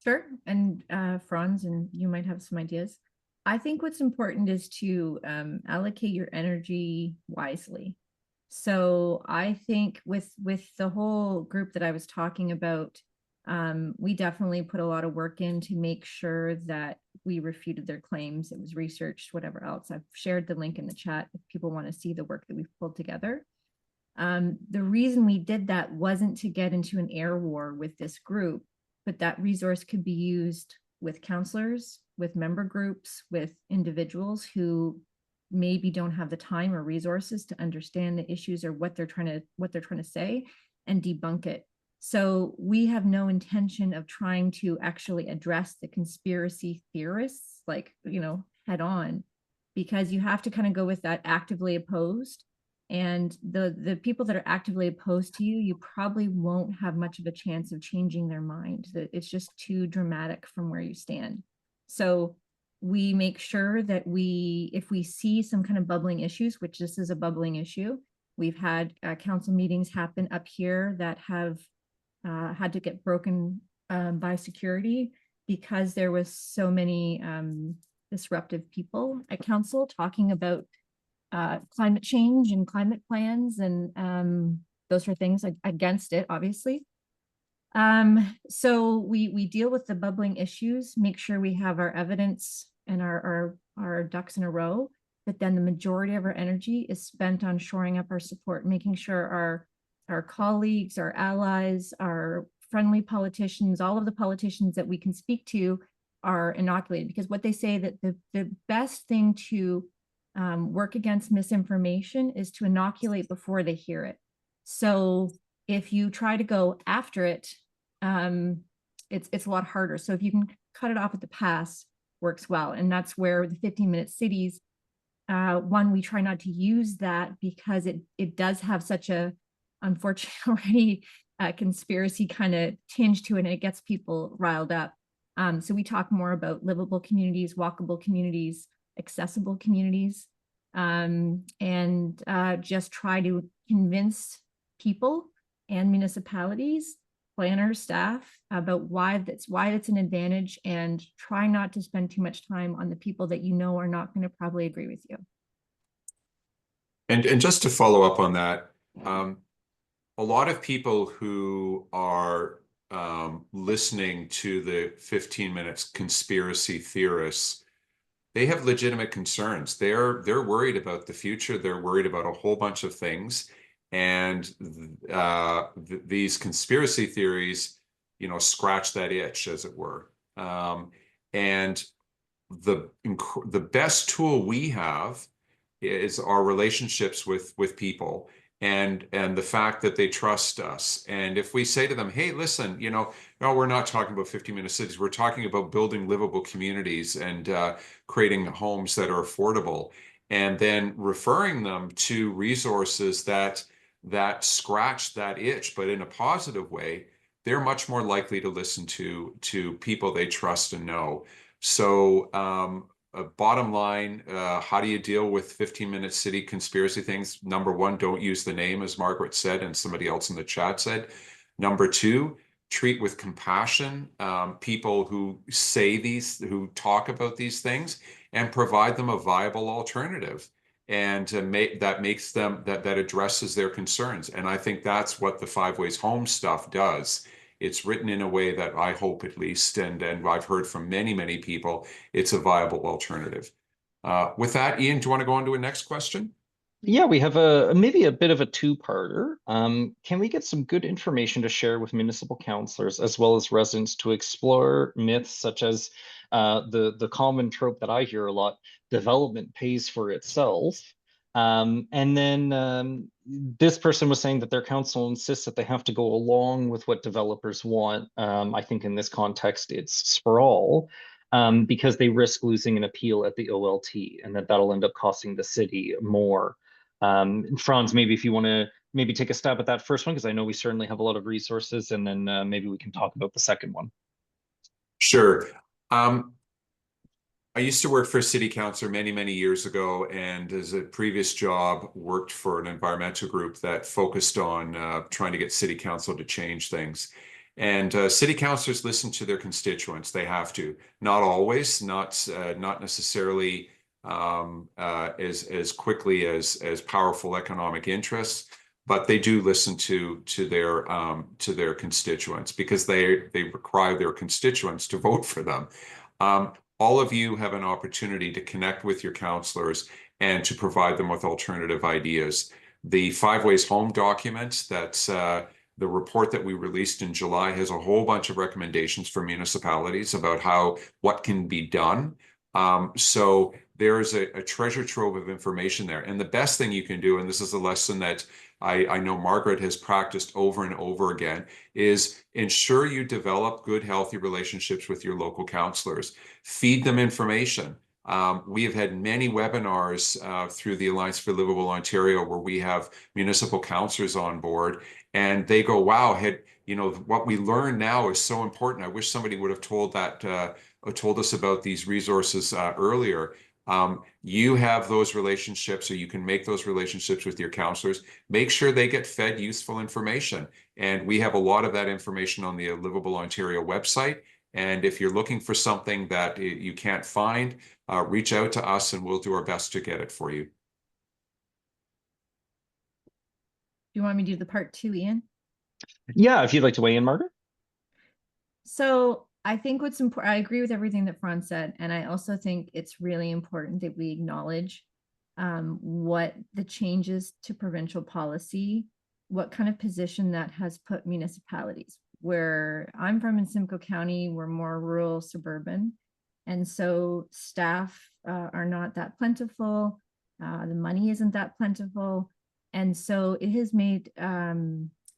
Sure. And Franz, and you might have some ideas. I think what's important is to allocate your energy wisely. So I think with the whole group that I was talking about, we definitely put a lot of work in to make sure that we refuted their claims. It was researched, whatever else. I've shared the link in the chat if people want to see the work that we've pulled together. The reason we did that wasn't to get into an air war with this group, but that resource could be used with counselors, with member groups, with individuals who maybe don't have the time or resources to understand the issues or what they're trying to say. and debunk it. So we have no intention of trying to actually address the conspiracy theorists, like, head on, because you have to kind of go with that actively opposed. And the people that are actively opposed to you, you probably won't have much of a chance of changing their mind. That it's just too dramatic from where you stand. So we make sure that if we see some kind of bubbling issues, which this is a bubbling issue, we've had council meetings happen up here that have had to get broken by security because there was so many disruptive people at council talking about climate change and climate plans, and those are things against it, obviously. So we deal with the bubbling issues, make sure we have our evidence and our ducks in a row, but then the majority of our energy is spent on shoring up our support, making sure our colleagues, our allies, our friendly politicians, all of the politicians that we can speak to are inoculated, because what they say that the best thing to work against misinformation is to inoculate before they hear it. So if you try to go after it, it's a lot harder. So if you can cut it off at the pass, works well. And that's where the 15-minute cities, one, we try not to use that because it does have such a, unfortunately, already conspiracy kind of tinge to it, and it gets people riled up. So we talk more about livable communities, walkable communities, accessible communities, and just try to convince people and municipalities, planners, staff, about why it's an advantage, and try not to spend too much time on the people that are not going to probably agree with you. And just to follow up on that, a lot of people who are listening to the 15 minutes conspiracy theorists, they have legitimate concerns. They're worried about the future. They're worried about a whole bunch of things. And these conspiracy theories, scratch that itch, as it were. And the best tool we have is our relationships with people, and the fact that they trust us. And if we say to them, hey, listen, no, we're not talking about 15-minute cities. We're talking about building livable communities and creating homes that are affordable, and then referring them to resources that scratch that itch, but in a positive way, they're much more likely to listen to people they trust and know. So bottom line, how do you deal with 15-minute city conspiracy things? Number one, don't use the name, as Margaret said, and somebody else in the chat said. Number two, treat with compassion people who who talk about these things, and provide them a viable alternative. And that addresses their concerns. And I think that's what the Five Ways Home stuff does. It's written in a way that I hope, at least, and I've heard from many, many people, it's a viable alternative. With that, Ian, do you want to go on to a next question? Yeah, we have maybe a bit of a two-parter. Can we get some good information to share with municipal councillors as well as residents to explore myths such as the common trope that I hear a lot, development pays for itself? And then this person was saying that their council insists that they have to go along with what developers want. I think in this context, it's sprawl. Because they risk losing an appeal at the OLT, and that'll end up costing the city more. Franz, maybe if you want to maybe take a stab at that first one, because I know we certainly have a lot of resources, and then maybe we can talk about the second one. Sure. I used to work for a city councilor many, many years ago, and as a previous job, worked for an environmental group that focused on trying to get city council to change things. And city councilors listen to their constituents. They have to. Not always, not necessarily as quickly as powerful economic interests, but they do listen to their constituents, because they require their constituents to vote for them. All of you have an opportunity to connect with your councillors and to provide them with alternative ideas. The Five Ways Home document, that's the report that we released in July, has a whole bunch of recommendations for municipalities about what can be done. So there's a treasure trove of information there. And the best thing you can do, and this is a lesson that I know Margaret has practiced over and over again, is ensure you develop good, healthy relationships with your local counselors. Feed them information. We have had many webinars through the Alliance for Livable Ontario where we have municipal counselors on board, and they go, wow, what we learn now is so important. I wish somebody would have told us about these resources earlier. You have those relationships, or you can make those relationships with your counselors. Make sure they get fed useful information. And we have a lot of that information on the Livable Ontario website. And if you're looking for something that you can't find, reach out to us and we'll do our best to get it for you. Do you want me to do the part 2, Ian? Yeah, if you'd like to weigh in, Margaret. So I think what's important, I agree with everything that Franz said. And I also think it's really important that we acknowledge what the changes to provincial policy, what kind of position that has put municipalities. Where I'm from in Simcoe County, we're more rural, suburban. And so staff are not that plentiful. The money isn't that plentiful. And so it has made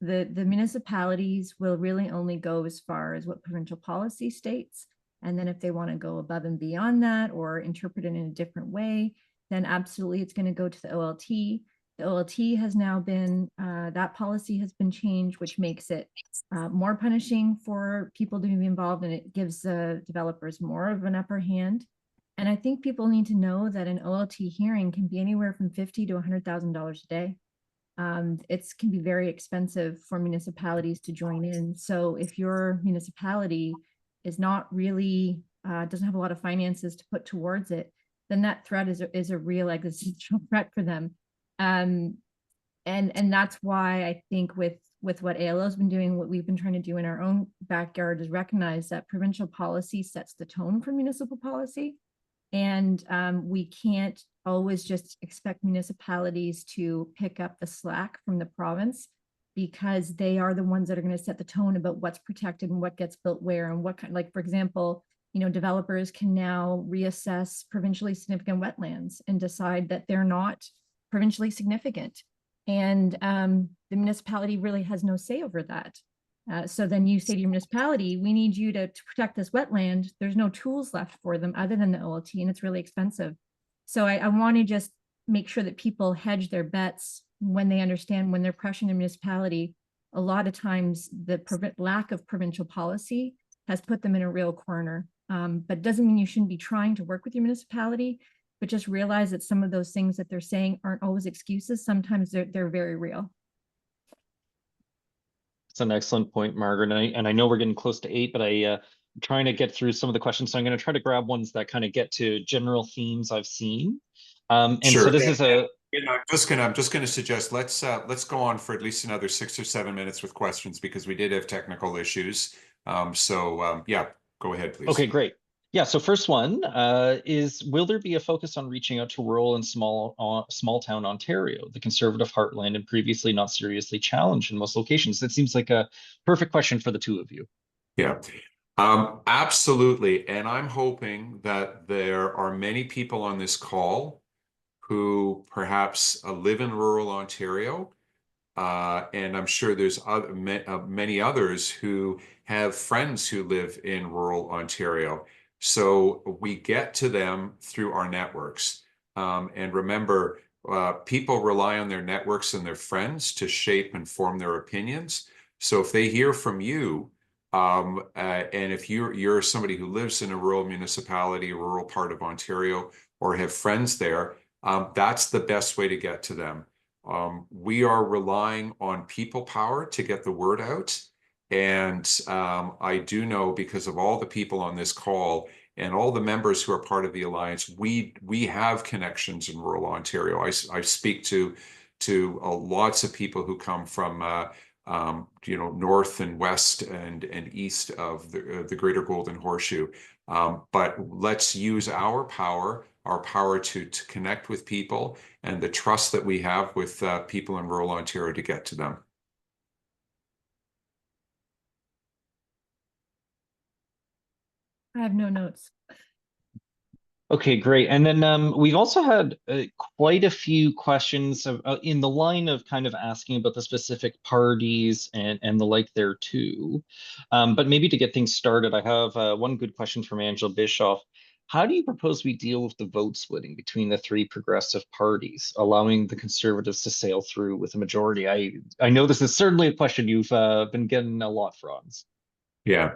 the municipalities will really only go as far as what provincial policy states. And then if they want to go above and beyond that or interpret it in a different way, then absolutely it's going to go to the OLT. The OLT has now been, that policy has been changed, which makes it more punishing for people to be involved, and it gives developers more of an upper hand. And I think people need to know that an OLT hearing can be anywhere from $50,000 to $100,000 a day. It can be very expensive for municipalities to join in. So if your municipality is not really, doesn't have a lot of finances to put towards it, then that threat is a real existential threat for them. And that's why I think with what ALO has been doing, what we've been trying to do in our own backyard is recognize that provincial policy sets the tone for municipal policy. And we can't always just expect municipalities to pick up the slack from the province, because they are the ones that are going to set the tone about what's protected and what gets built where and what kind, like, for example, developers can now reassess provincially significant wetlands and decide that they're not provincially significant. And the municipality really has no say over that. So then you say to your municipality, we need you to protect this wetland. There's no tools left for them other than the OLT, and it's really expensive. So I want to just make sure that people hedge their bets when they understand, when they're pressuring the municipality. A lot of times the lack of provincial policy has put them in a real corner. But doesn't mean you shouldn't be trying to work with your municipality, but just realize that some of those things that they're saying aren't always excuses. Sometimes they're very real. It's an excellent point, Margaret. And I know we're getting close to 8, but I'm trying to get through some of the questions. So I'm going to try to grab ones that kind of get to general themes I've seen. And sure. So this is a. I'm just gonna suggest let's go on for at least another 6 or 7 minutes with questions, because we did have technical issues. Yeah, go ahead, please. Okay, great. Yeah, so first one is, will there be a focus on reaching out to rural and small town Ontario, the conservative heartland and previously not seriously challenged in most locations? That seems like a perfect question for the two of you. Yeah, absolutely. And I'm hoping that there are many people on this call who perhaps live in rural Ontario. And I'm sure there's many others who have friends who live in rural Ontario. So we get to them through our networks. And remember, people rely on their networks and their friends to shape and form their opinions. So if they hear from you, and if you're somebody who lives in a rural municipality, a rural part of Ontario, or have friends there, that's the best way to get to them. We are relying on people power to get the word out. And I do know, because of all the people on this call and all the members who are part of the Alliance, we have connections in rural Ontario. I speak to lots of people who come from north and west and east of the Greater Golden Horseshoe. But let's use our power to connect with people and the trust that we have with people in rural Ontario to get to them. I have no notes. Okay, great. And then we've also had quite a few questions in the line of kind of asking about the specific parties and the like there too. But maybe to get things started, I have one good question from Angela Bischoff. How do you propose we deal with the vote splitting between the three progressive parties, allowing the Conservatives to sail through with a majority? I know this is certainly a question you've been getting a lot, Franz. Yeah.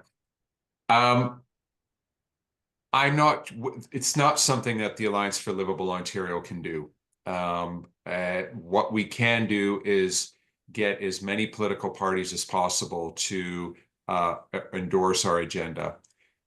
It's not something that the Alliance for Livable Ontario can do. What we can do is get as many political parties as possible to endorse our agenda.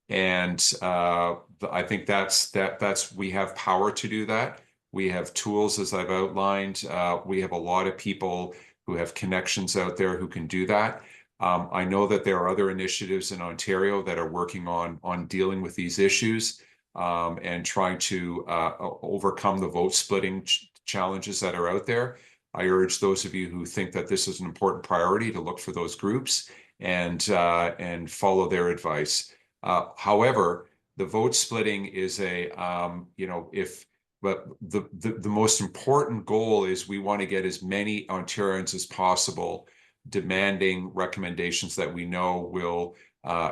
And I think that's we have power to do that. We have tools, as I've outlined. We have a lot of people who have connections out there who can do that. I know that there are other initiatives in Ontario that are working on dealing with these issues and trying to overcome the vote splitting challenges that are out there. I urge those of you who think that this is an important priority to look for those groups and follow their advice. However, the vote splitting is but the most important goal is we want to get as many Ontarians as possible demanding recommendations that we know will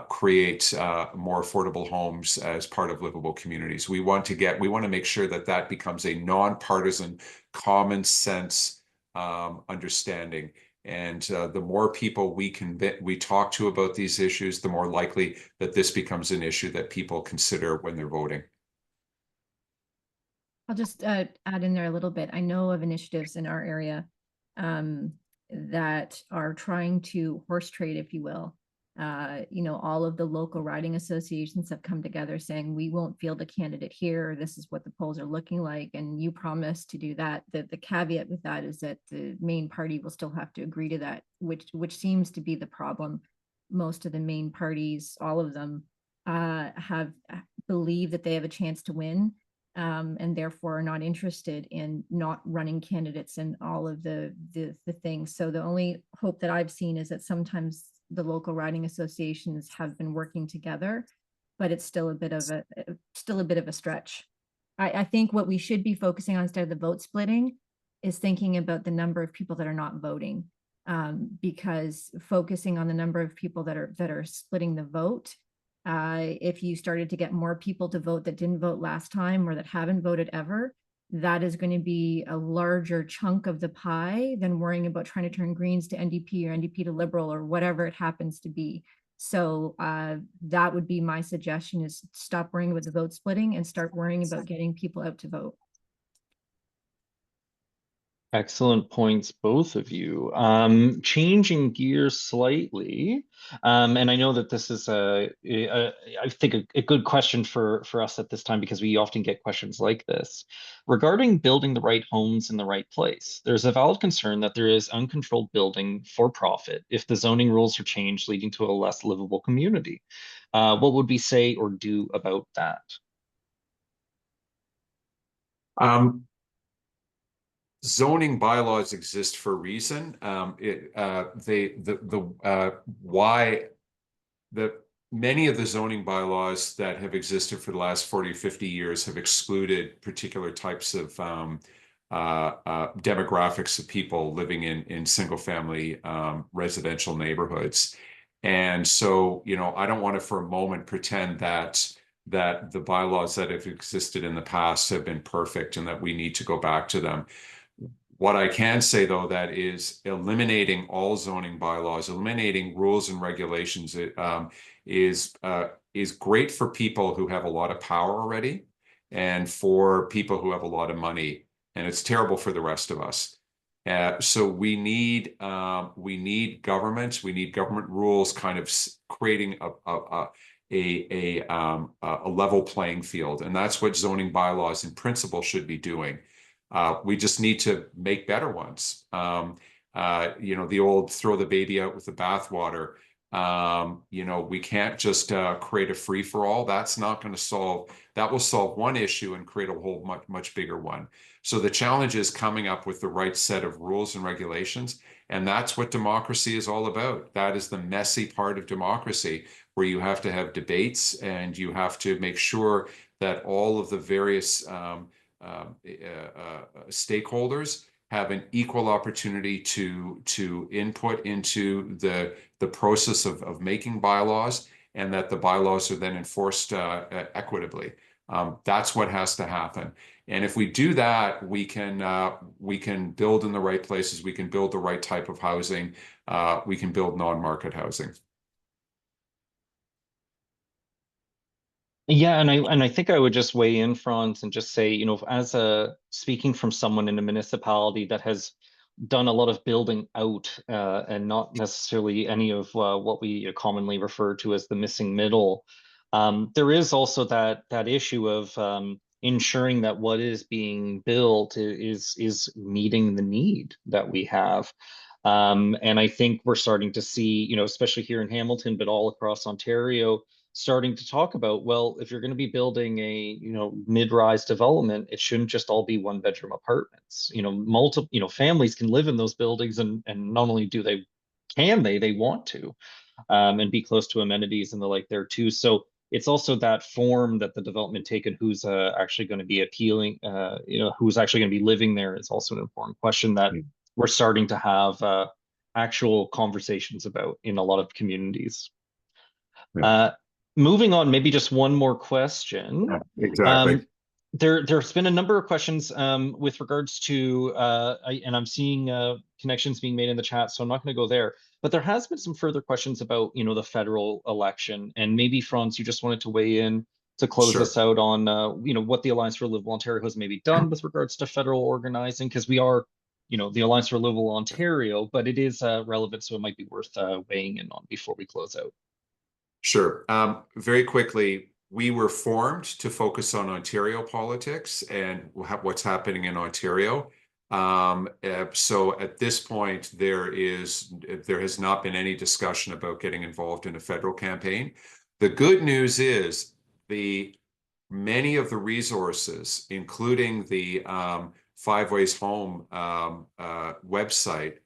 create more affordable homes as part of livable communities. We want to make sure that that becomes a nonpartisan, common sense understanding. And the more people we talk to about these issues, the more likely that this becomes an issue that people consider when they're voting. I'll just add in there a little bit. I know of initiatives in our area that are trying to horse trade, if you will. All of the local riding associations have come together saying, we won't field a candidate here. This is what the polls are looking like. And you promise to do that. The caveat with that is that the main party will still have to agree to that, which seems to be the problem. Most of the main parties, all of them, believe that they have a chance to win. And therefore are not interested in not running candidates and all of the things. So the only hope that I've seen is that sometimes the local riding associations have been working together, but it's still a bit of a stretch. I think what we should be focusing on instead of the vote splitting is thinking about the number of people that are not voting, because focusing on the number of people that are splitting the vote, if you started to get more people to vote that didn't vote last time or that haven't voted ever, that is going to be a larger chunk of the pie than worrying about trying to turn Greens to NDP or NDP to Liberal or whatever it happens to be. So that would be my suggestion, is stop worrying about the vote splitting and start worrying about getting people out to vote. Excellent points, both of you. Changing gears slightly, and I know that this is I think a good question for us at this time, because we often get questions like this. Regarding building the right homes in the right place, there's a valid concern that there is uncontrolled building for profit if the zoning rules are changed, leading to a less livable community. What would we say or do about that? Zoning bylaws exist for a reason. Many of the zoning bylaws that have existed for the last 40 or 50 years have excluded particular types of demographics of people living in single family residential neighborhoods. And so, I don't want to for a moment pretend that the bylaws that have existed in the past have been perfect and that we need to go back to them. What I can say, though, that is eliminating all zoning bylaws, eliminating rules and regulations, is great for people who have a lot of power already, and for people who have a lot of money, and it's terrible for the rest of us. So we need government. We need government rules, kind of creating a level playing field, and that's what zoning bylaws in principle should be doing. We just need to make better ones. The old throw the baby out with the bathwater. We can't just create a free for all. That's not going to solve. That will solve one issue and create a whole much bigger one. So the challenge is coming up with the right set of rules and regulations, and that's what democracy is all about. That is the messy part of democracy, where you have to have debates and you have to make sure that all of the various stakeholders have an equal opportunity to input into the process of making bylaws, and that the bylaws are then enforced equitably. That's what has to happen. And if we do that, we can build in the right places. We can build the right type of housing. We can build non-market housing. Yeah, and I think I would just weigh in, Franz, and just say, as a speaking from someone in a municipality that has done a lot of building out and not necessarily any of what we commonly refer to as the missing middle. There is also that issue of ensuring that what is being built is meeting the need that we have. And I think we're starting to see, especially here in Hamilton, but all across Ontario, starting to talk about, well, if you're going to be building a mid-rise development, it shouldn't just all be one-bedroom apartments. Multiple families can live in those buildings, and not only do they want to, and be close to amenities and the like there too. So it's also that form that the development taken, who's actually going to be appealing, who's actually going to be living there, is also an important question that we're starting to have actual conversations about in a lot of communities. Moving on, maybe just one more question. Exactly. There's been a number of questions with regards to, and I'm seeing connections being made in the chat, so I'm not going to go there. But there has been some further questions about, the federal election, and maybe Franz, you just wanted to weigh in to close Sure. us out on, what the Alliance for a Livable Ontario has maybe done with regards to federal organizing, because we are, the Alliance for a Livable Ontario, but it is relevant, so it might be worth weighing in on before we close out. Sure. Very quickly, we were formed to focus on Ontario politics and what's happening in Ontario. So at this point, there has not been any discussion about getting involved in a federal campaign. The good news is many of the resources, including the Five Ways Home website,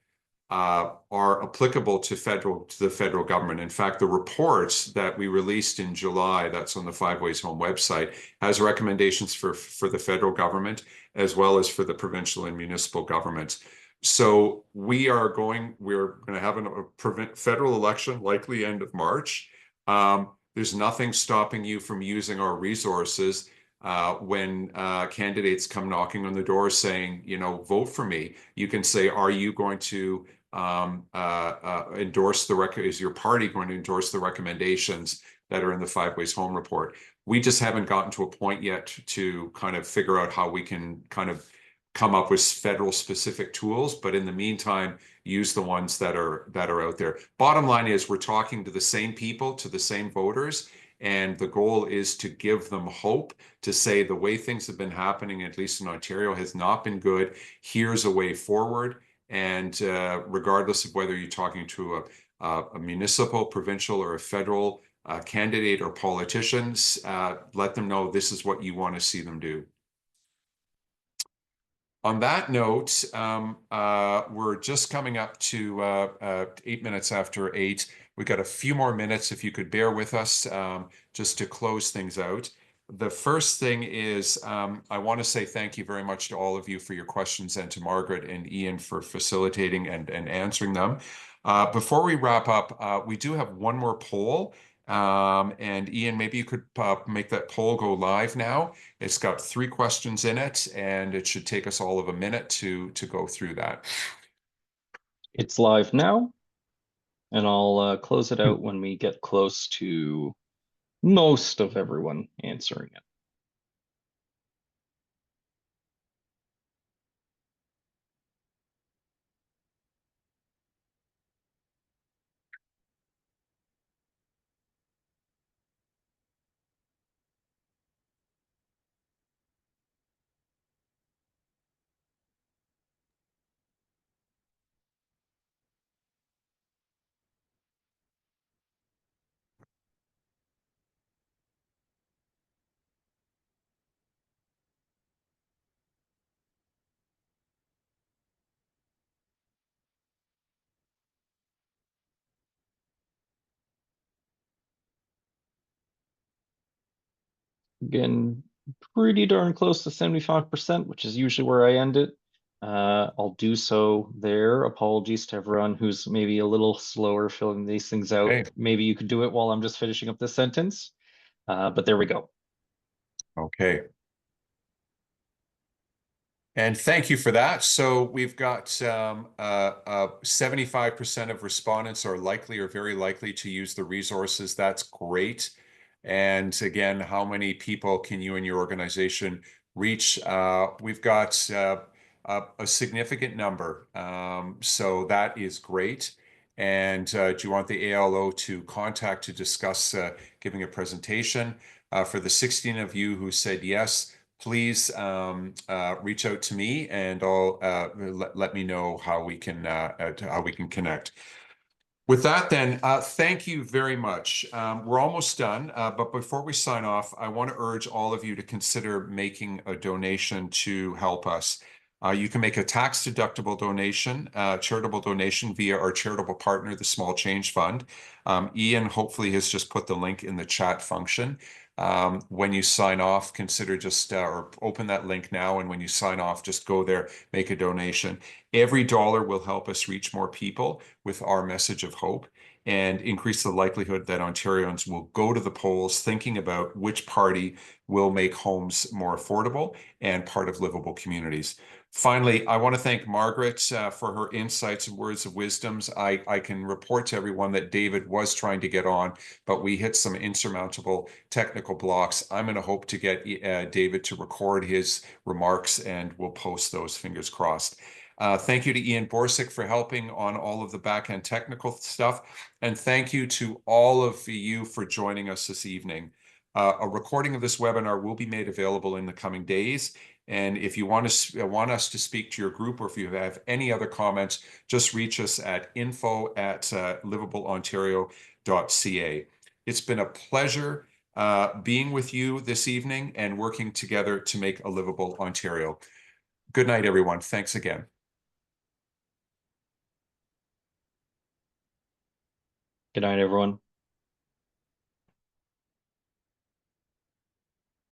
are applicable to the federal government. In fact, the reports that we released in July, that's on the Five Ways Home website, has recommendations for the federal government as well as for the provincial and municipal governments. So we're going to have a federal election likely end of March. There's nothing stopping you from using our resources when candidates come knocking on the door saying, vote for me. You can say, are you going to is your party going to endorse the recommendations that are in the Five Ways Home report? We just haven't gotten to a point yet to kind of figure out how we can kind of come up with federal specific tools, but in the meantime, use the ones that are out there. Bottom line is we're talking to the same people, to the same voters, and the goal is to give them hope, to say the way things have been happening, at least in Ontario, has not been good. Here's a way forward. And regardless of whether you're talking to a municipal, provincial, or a federal candidate or politicians, let them know this is what you want to see them do. On that note, we're just coming up to 8 minutes after 8. We've got a few more minutes if you could bear with us just to close things out. The first thing is I want to say thank you very much to all of you for your questions, and to Margaret and Ian for facilitating and answering them. Before we wrap up, we do have one more poll. And Ian, maybe you could make that poll go live now. It's got 3 questions in it, and it should take us all of a minute to go through that. It's live now, and I'll close it out when we get close to most of everyone answering it. Again, pretty darn close to 75%, which is usually where I end it. I'll do so there. Apologies to everyone who's maybe a little slower filling these things out. Okay. Maybe you could do it while I'm just finishing up this sentence. But there we go. Okay. And thank you for that. So we've got 75% of respondents are likely or very likely to use the resources. That's great. And again, how many people can you and your organization reach? We've got a significant number. So that is great. And do you want the ALO to contact to discuss giving a presentation? For the 16 of you who said yes, please reach out to me, and I'll let me know how we can connect. With that, then, thank you very much. We're almost done, but before we sign off, I want to urge all of you to consider making a donation to help us. You can make a tax-deductible donation, charitable donation via our charitable partner, the Small Change Fund. Ian hopefully has just put the link in the chat function. When you sign off, consider just or open that link now, and when you sign off, just go there, make a donation. Every dollar will help us reach more people with our message of hope and increase the likelihood that Ontarians will go to the polls thinking about which party will make homes more affordable and part of livable communities. Finally, I want to thank Margaret for her insights and words of wisdoms. I can report to everyone that David was trying to get on, but we hit some insurmountable technical blocks. I'm going to hope to get David to record his remarks, and we'll post those, fingers crossed. Thank you to Ian Borsick for helping on all of the back-end technical stuff. And thank you to all of you for joining us this evening. A recording of this webinar will be made available in the coming days. And if you want us to speak to your group, or if you have any other comments, just reach us at info@livableontario.ca. It's been a pleasure being with you this evening and working together to make a livable Ontario. Good night, everyone. Thanks again. Good night, everyone.